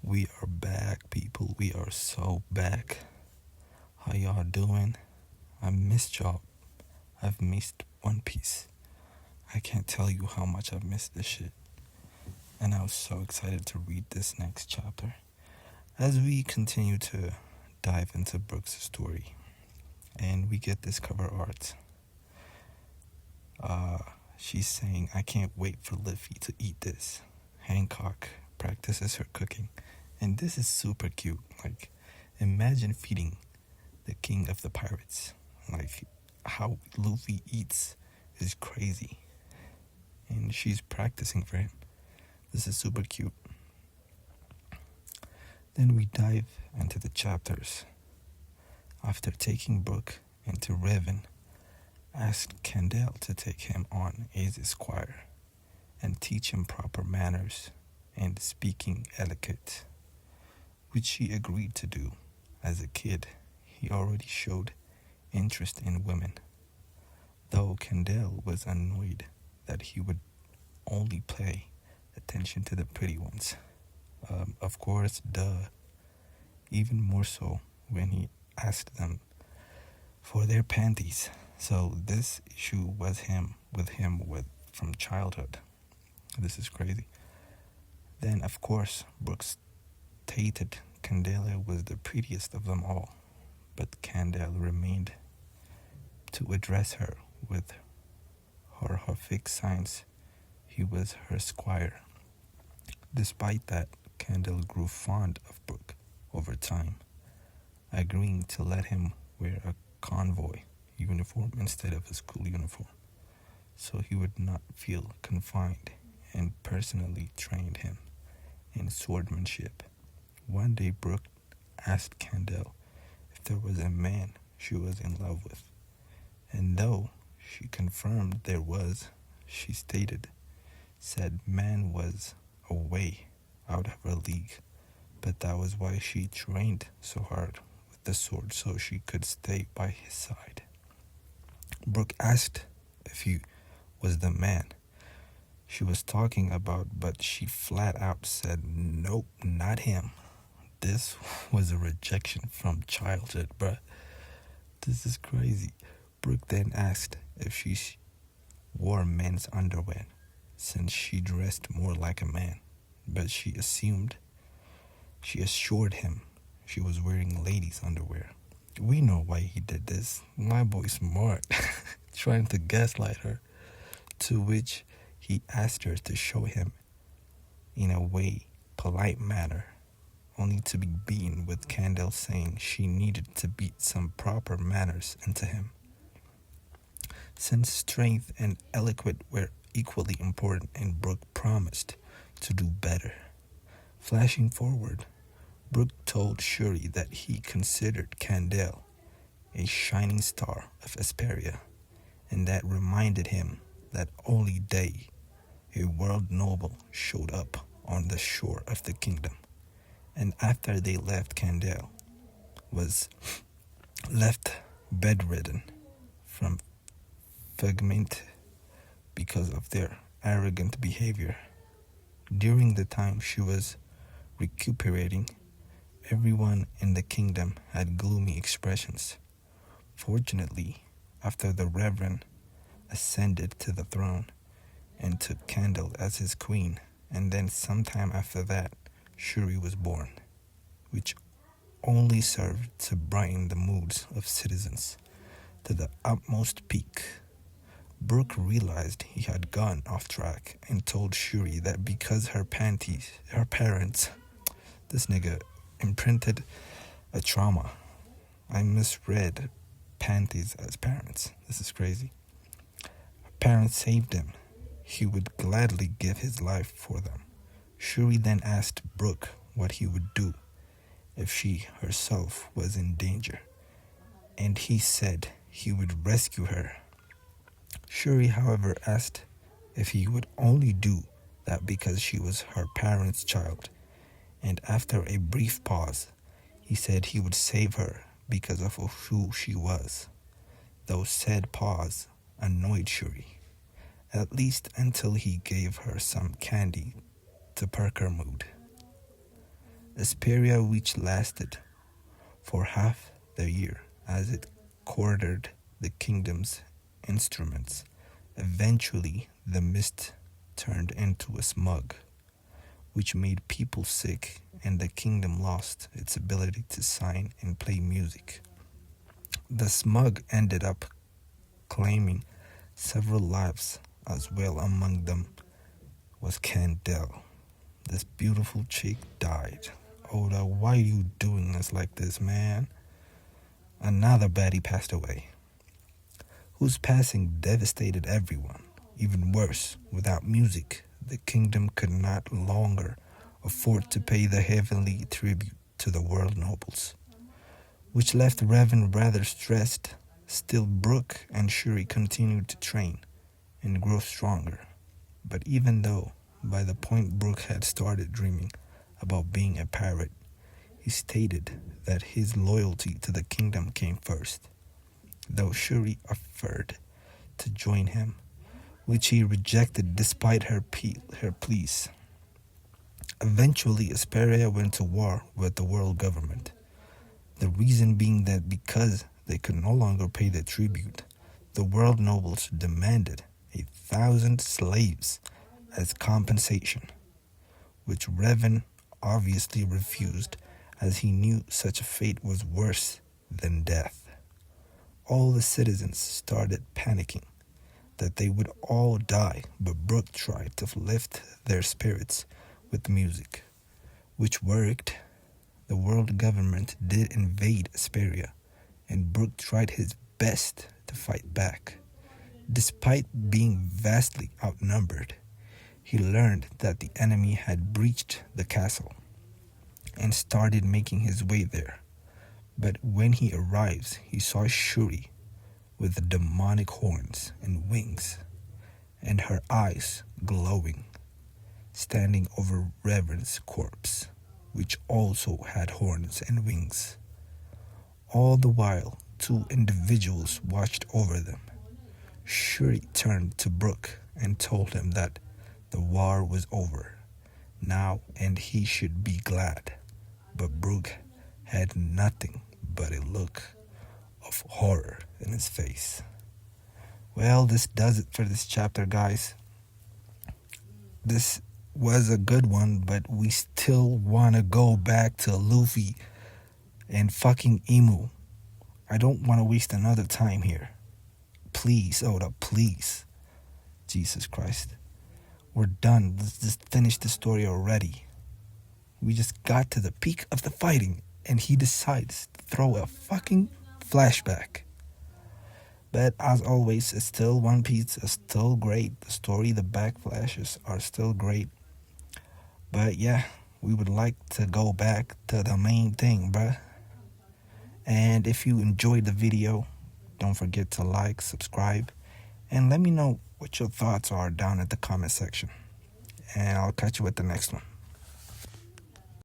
We are back, people. We are so back. How y'all doing? I missed y'all. I've missed One Piece. I can't tell you how much I've missed this shit. And I was so excited to read this next chapter. As we continue to dive into Brooks' story, and we get this cover art. Uh, she's saying, I can't wait for Liffy to eat this. Hancock practices her cooking. And this is super cute. Like, imagine feeding the king of the pirates. Like, how Luffy eats is crazy. And she's practicing for him. This is super cute. Then we dive into the chapters. After taking Brook into Revan, asked Candale to take him on as esquire and teach him proper manners and speaking etiquette, which she agreed to do. As a kid, he already showed interest in women, though Candale was annoyed that he would only pay attention to the pretty ones. Of course, duh. Even more so when he asked them for their panties. So this issue was with him from childhood. This is crazy. Then, of course, Brooks stated Candale was the prettiest of them all, but Candale remained to address her with her fixed signs he was her squire. Despite that, Candale grew fond of Brook over time, agreeing to let him wear a convoy uniform instead of a school uniform, so he would not feel confined, and personally trained him in swordsmanship. One day Brook asked Candale if there was a man she was in love with, and though she confirmed there was, she said man was away out of her league, but that was why she trained so hard with the sword so she could stay by his side. Brook asked if he was the man she was talking about, but she flat out said, nope, not him. This was a rejection from childhood, bruh. This is crazy. Brook then asked if she wore men's underwear, since she dressed more like a man, but she assured him she was wearing ladies' underwear. We know why he did this. My boy smart, trying to gaslight her, to which he asked her to show him in a polite manner, only to be beaten, with Candale saying she needed to beat some proper manners into him. Since strength and eloquence were equally important, and Brook promised to do better. Flashing forward, Brook told Shuri that he considered Candale a shining star of Asperia, and that reminded him that only day a world noble showed up on the shore of the kingdom. And after they left, Candale was left bedridden from fugment because of their arrogant behavior. During the time she was recuperating, everyone in the kingdom had gloomy expressions. Fortunately, after the Reverend ascended to the throne and took Candale as his queen, and then sometime after that, Shuri was born, which only served to brighten the moods of citizens to the utmost peak. Brook realized he had gone off track and told Shuri that because her parents, this nigga imprinted a trauma. I misread panties as parents. This is crazy. Her parents saved him. He would gladly give his life for them. Shuri then asked Brook what he would do if she herself was in danger, and he said he would rescue her. Shuri, however, asked if he would only do that because she was her parents' child, and after a brief pause, he said he would save her because of who she was, though said pause annoyed Shuri, at least until he gave her some candy to perk her mood. Asperia, which lasted for half the year as it quartered the kingdom's instruments. Eventually, the mist turned into a smog, which made people sick, and the kingdom lost its ability to sign and play music. The smug ended up claiming several lives as well. Among them was Candel. This beautiful chick died. Oda, why are you doing us like this, man? Another baddie passed away, whose passing devastated everyone. Even worse, without music, the kingdom could not longer afford to pay the heavenly tribute to the world nobles, which left Revan rather stressed. Still, Brook and Shuri continued to train and grow stronger. But even though by the point Brook had started dreaming about being a pirate, he stated that his loyalty to the kingdom came first, though Shuri offered to join him, which he rejected despite her pleas. Eventually, Asperia went to war with the world government, the reason being that because they could no longer pay the tribute, the world nobles demanded 1,000 slaves as compensation, which Revan obviously refused, as he knew such a fate was worse than death. All the citizens started panicking that they would all die, but Brook tried to lift their spirits with music, which worked. The world government did invade Asperia, and Brook tried his best to fight back. Despite being vastly outnumbered, he learned that the enemy had breached the castle and started making his way there. But when he arrives, he saw Shuri with demonic horns and wings, and her eyes glowing, standing over Revan's corpse, which also had horns and wings. All the while, two individuals watched over them. Shuri turned to Brook and told him that the war was over now and he should be glad. But Brook had nothing but a look of horror in his face. Well, this does it for this chapter, guys. This was a good one, but we still want to go back to Luffy and fucking Imu. I don't want to waste another time here. Please, Oda, please. Jesus Christ. We're done. Let's just finish the story already. We just got to the peak of the fighting, and he decides to throw a fucking flashback. But as always, it's still One Piece. It's still great. The story, the backflashes are still great. But yeah, we would like to go back to the main thing, bruh. And if you enjoyed the video, don't forget to like, subscribe, and let me know what your thoughts are down at the comment section. And I'll catch you at the next one.